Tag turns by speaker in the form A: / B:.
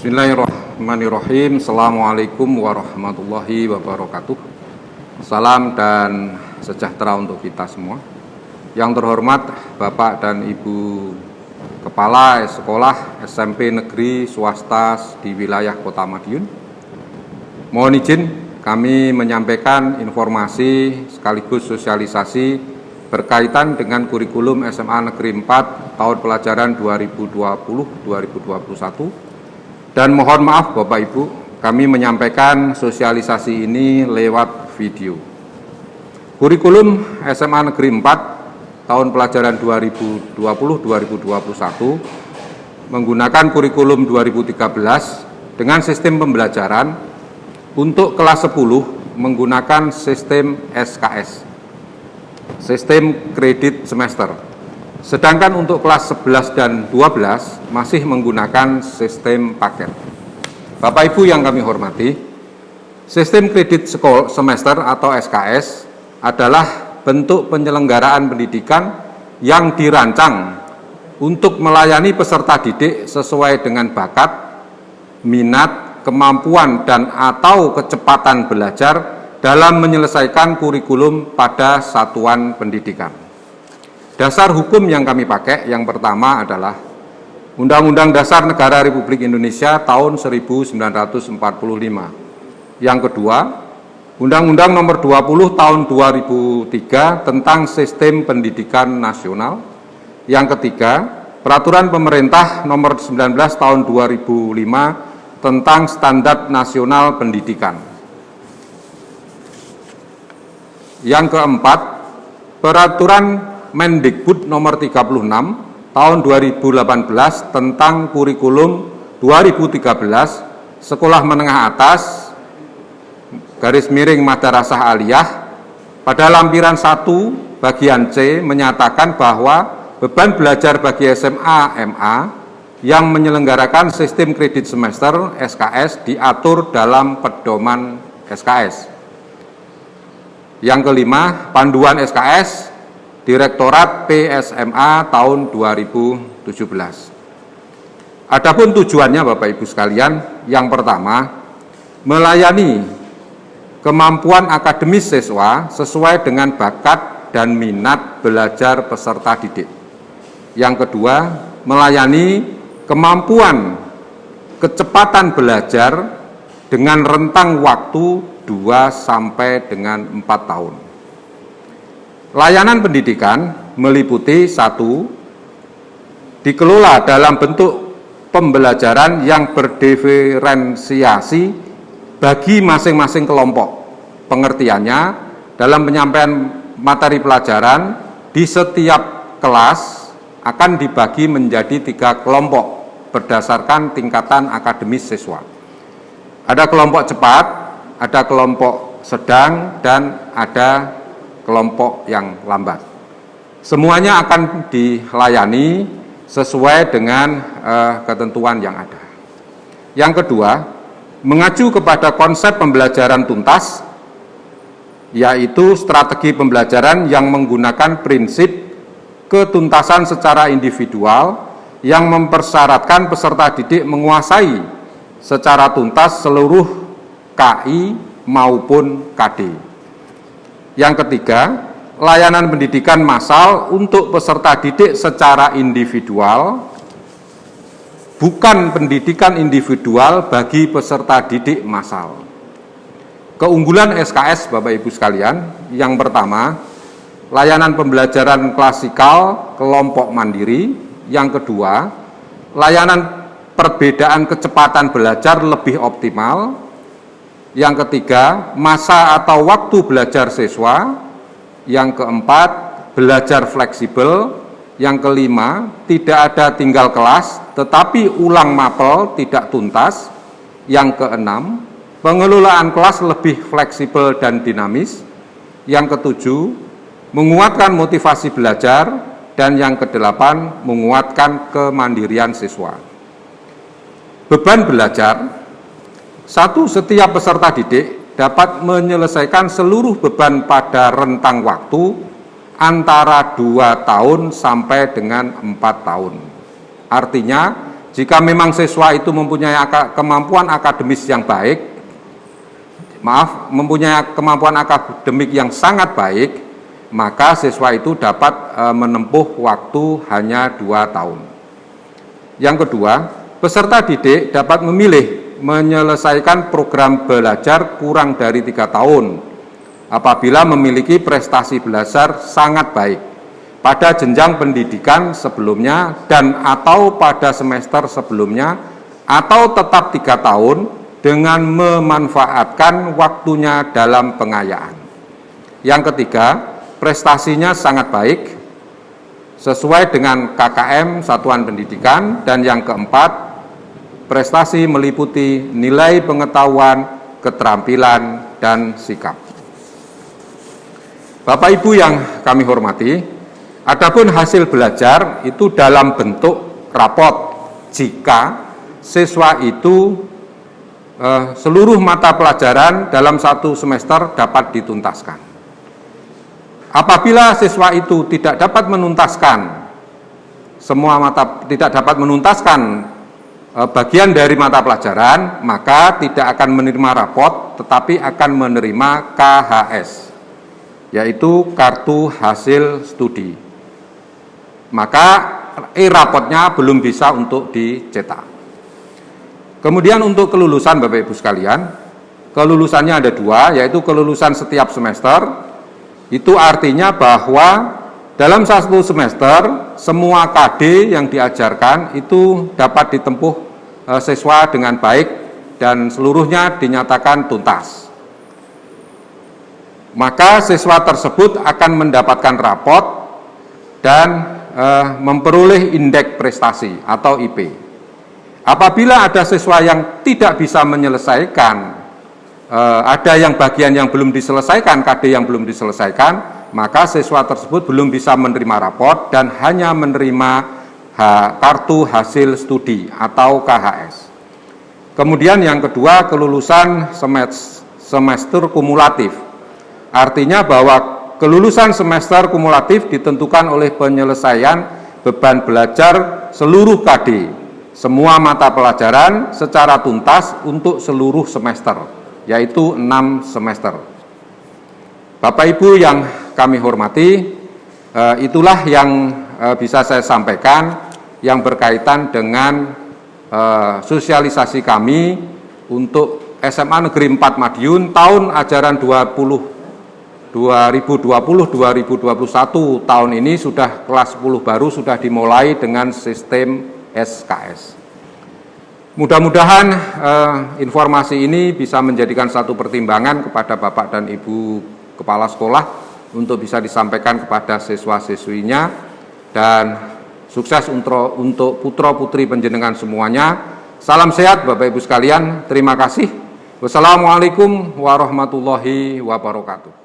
A: Bismillahirrahmanirrahim. Assalamualaikum warahmatullahi wabarakatuh. Salam dan sejahtera untuk kita semua. Yang terhormat Bapak dan Ibu Kepala Sekolah SMP Negeri Swasta di wilayah Kota Madiun. Mohon izin kami menyampaikan informasi sekaligus sosialisasi berkaitan dengan kurikulum SMA Negeri 4 tahun pelajaran 2020-2021. Dan mohon maaf Bapak Ibu, kami menyampaikan sosialisasi ini lewat video. Kurikulum SMA Negeri 4 tahun pelajaran 2020-2021 menggunakan kurikulum 2013 dengan sistem pembelajaran untuk kelas 10 menggunakan sistem SKS, sistem kredit semester. Sedangkan untuk kelas 11 dan 12 masih menggunakan sistem paket. Bapak Ibu yang kami hormati, sistem kredit semester atau SKS adalah bentuk penyelenggaraan pendidikan yang dirancang untuk melayani peserta didik sesuai dengan bakat, minat, kemampuan, dan atau kecepatan belajar dalam menyelesaikan kurikulum pada satuan pendidikan. Dasar hukum yang kami pakai yang pertama adalah Undang-Undang Dasar Negara Republik Indonesia tahun 1945. Yang kedua, Undang-Undang Nomor 20 tahun 2003 tentang Sistem Pendidikan Nasional. Yang ketiga, Peraturan Pemerintah Nomor 19 tahun 2005 tentang Standar Nasional Pendidikan. Yang keempat, Peraturan Mendikbud Nomor 36 Tahun 2018 tentang Kurikulum 2013 Sekolah Menengah Atas /Madrasah Aliyah pada lampiran 1 bagian C menyatakan bahwa beban belajar bagi SMA MA yang menyelenggarakan sistem kredit semester SKS diatur dalam pedoman SKS. Yang kelima, panduan SKS Direktorat PSMA tahun 2017. Adapun tujuannya Bapak Ibu sekalian, yang pertama, melayani kemampuan akademis siswa sesuai dengan bakat dan minat belajar peserta didik. Yang kedua, melayani kemampuan kecepatan belajar dengan rentang waktu 2 sampai dengan 4 tahun. Layanan pendidikan meliputi 1. Dikelola dalam bentuk pembelajaran yang berdiferensiasi bagi masing-masing kelompok. Pengertiannya, dalam penyampaian materi pelajaran di setiap kelas akan dibagi menjadi 3 kelompok berdasarkan tingkatan akademis siswa. Ada kelompok cepat, ada kelompok sedang, dan ada kelompok yang lambat. Semuanya akan dilayani sesuai dengan ketentuan yang ada. Yang kedua, mengacu kepada konsep pembelajaran tuntas, yaitu strategi pembelajaran yang menggunakan prinsip ketuntasan secara individual yang mempersyaratkan peserta didik menguasai secara tuntas seluruh KI maupun KD. Yang ketiga, layanan pendidikan massal untuk peserta didik secara individual, bukan pendidikan individual bagi peserta didik massal. Keunggulan SKS Bapak Ibu sekalian, yang pertama, layanan pembelajaran klasikal kelompok mandiri. Yang kedua, layanan perbedaan kecepatan belajar lebih optimal. Yang ketiga, masa atau waktu belajar siswa. Yang keempat, belajar fleksibel. Yang kelima, tidak ada tinggal kelas, tetapi ulang mapel tidak tuntas. Yang keenam, pengelolaan kelas lebih fleksibel dan dinamis. Yang ketujuh, menguatkan motivasi belajar. Dan yang kedelapan, menguatkan kemandirian siswa. Beban belajar. 1. Setiap peserta didik dapat menyelesaikan seluruh beban pada rentang waktu antara 2 tahun sampai dengan 4 tahun. Artinya jika memang siswa itu mempunyai kemampuan akademis yang baik, mempunyai kemampuan akademik yang sangat baik, maka siswa itu dapat menempuh waktu hanya 2 tahun. Yang kedua, peserta didik dapat memilih menyelesaikan program belajar kurang dari 3 tahun apabila memiliki prestasi belajar sangat baik pada jenjang pendidikan sebelumnya dan atau pada semester sebelumnya, atau tetap 3 tahun dengan memanfaatkan waktunya dalam pengayaan. Yang ketiga, prestasinya sangat baik sesuai dengan KKM Satuan Pendidikan. Dan yang keempat, prestasi meliputi nilai pengetahuan, keterampilan, dan sikap. Bapak Ibu yang kami hormati, adapun hasil belajar itu dalam bentuk rapot jika siswa itu seluruh mata pelajaran dalam 1 semester dapat dituntaskan. Apabila siswa itu tidak dapat menuntaskan bagian dari mata pelajaran, maka tidak akan menerima rapot, tetapi akan menerima KHS, yaitu kartu hasil studi. Maka rapotnya belum bisa untuk dicetak. Kemudian untuk kelulusan Bapak Ibu sekalian, kelulusannya ada 2, yaitu kelulusan setiap semester. Itu artinya bahwa dalam 1 semester semua KD yang diajarkan itu dapat ditempuh siswa dengan baik dan seluruhnya dinyatakan tuntas. Maka siswa tersebut akan mendapatkan rapot dan memperoleh indeks prestasi atau IP. Apabila ada siswa yang tidak bisa menyelesaikan, ada yang bagian yang belum diselesaikan, KD yang belum diselesaikan, maka siswa tersebut belum bisa menerima rapot dan hanya menerima kartu hasil studi atau KHS. Kemudian yang kedua, kelulusan semester kumulatif. Artinya bahwa kelulusan semester kumulatif ditentukan oleh penyelesaian beban belajar seluruh KD, semua mata pelajaran secara tuntas untuk seluruh semester, yaitu 6 semester. Bapak Ibu yang kami hormati, itulah yang bisa saya sampaikan yang berkaitan dengan sosialisasi kami untuk SMA Negeri 4 Madiun tahun ajaran 2020-2021. Tahun ini sudah kelas 10 baru sudah dimulai dengan sistem SKS. Mudah-mudahan informasi ini bisa menjadikan satu pertimbangan kepada Bapak dan Ibu Kepala Sekolah untuk bisa disampaikan kepada siswa-siswinya, dan sukses untuk putra-putri panjenengan semuanya. Salam sehat Bapak Ibu sekalian, terima kasih. Wassalamualaikum warahmatullahi wabarakatuh.